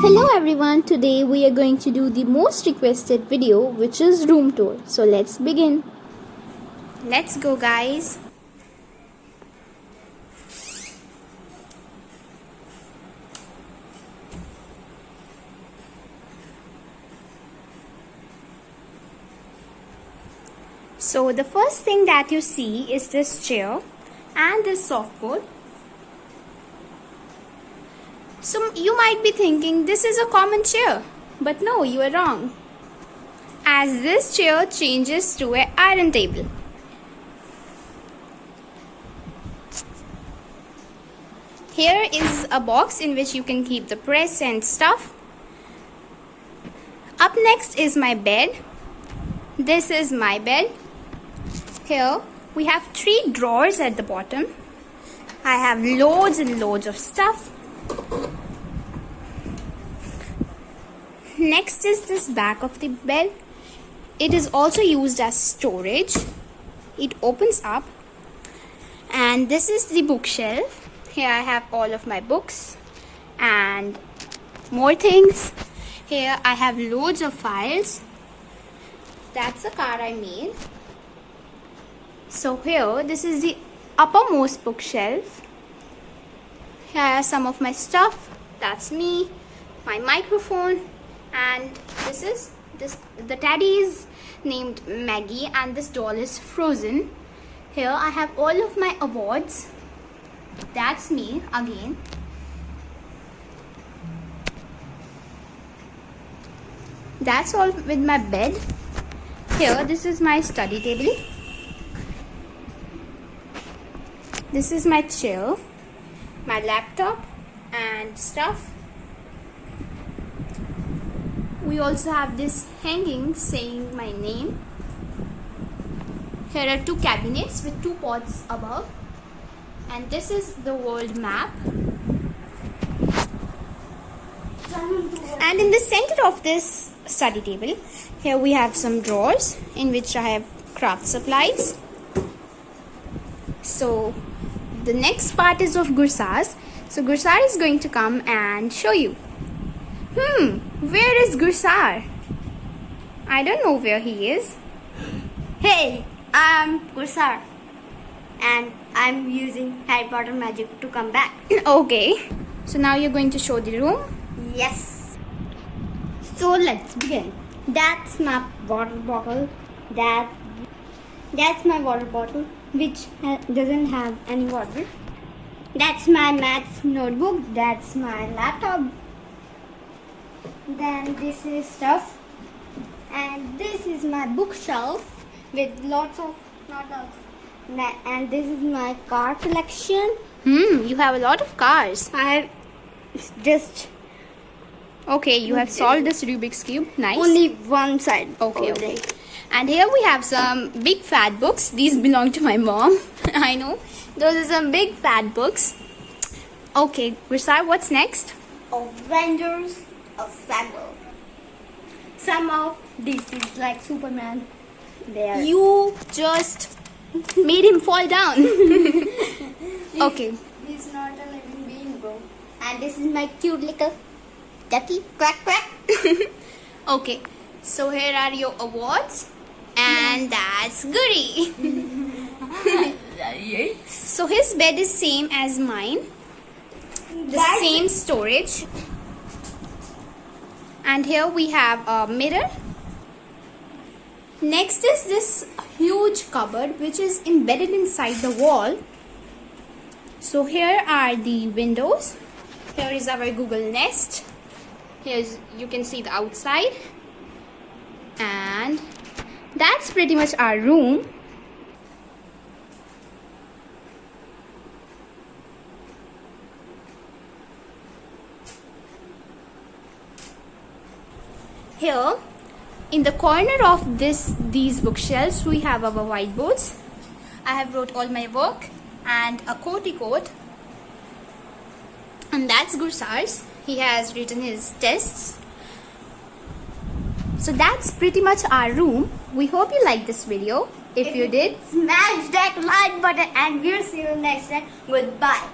Hello everyone, today we are going to do the most requested video, which is room tour. So let's begin. Let's go, guys. So the first thing that you see is this chair and this softboard. So you might be thinking this is a common chair, but no, you are wrong, as this chair changes to an iron table. Here is a box in which you can keep the press and stuff. Up next is my bed. This is my bed. Here we have 3 drawers at the bottom. I have loads and loads of stuff. Next is this back of the bed. It is also used as storage. It opens up, and this is the bookshelf. Here I have all of my books and more things. Here I have loads of files. That's a card I made. So here, this is the uppermost bookshelf. Here are some of my stuff. That's me, my microphone, and this is the teddy is named Maggie, and this doll is Frozen. Here I have all of my awards. That's me again. That's all with my bed. Here, this is my study table. This is my chair, my laptop and stuff. We also have this hanging saying my name. Here are 2 cabinets with 2 pots above, and this is the world map. And in the center of this study table, here we have some drawers in which I have craft supplies. So the next part is of Gursaar's. So Gursaar is going to come and show you. Where is Gursaar? I don't know where he is. Hey, I'm Gursaar, and I'm using Harry Potter magic to come back. Okay, so now you're going to show the room. Yes. So let's begin. That's my water bottle. That's my water bottle, which doesn't have any water. That's my maths notebook. That's my laptop. Then this is stuff, and this is my bookshelf with and this is my car collection. You have a lot of cars. I just Okay, you have solved this Rubik's Cube. Nice. only one side. Okay. And here we have some big fat books. These belong to my mom. I know. Those are some big fat books. Okay, Gursaar, what's next? Avengers Assemble. Somehow this is like Superman. There. You just made him fall down. Okay. He's not a living being, bro. And this is my cute little ducky. Quack quack. Okay. So here are your awards. And that's Guri. So his bed is same as mine. The same storage. And here we have a mirror. Next is this huge cupboard which is embedded inside the wall. So here are the windows. Here is our Google Nest. Here's, you can see the outside. And that's pretty much our room. Here, in the corner of these bookshelves, we have our whiteboards. I have wrote all my work and a quotey quote. And that's Gursaar's. He has written his tests. So that's pretty much our room. We hope you liked this video. If you did, smash that like button, and we'll see you next time. Goodbye.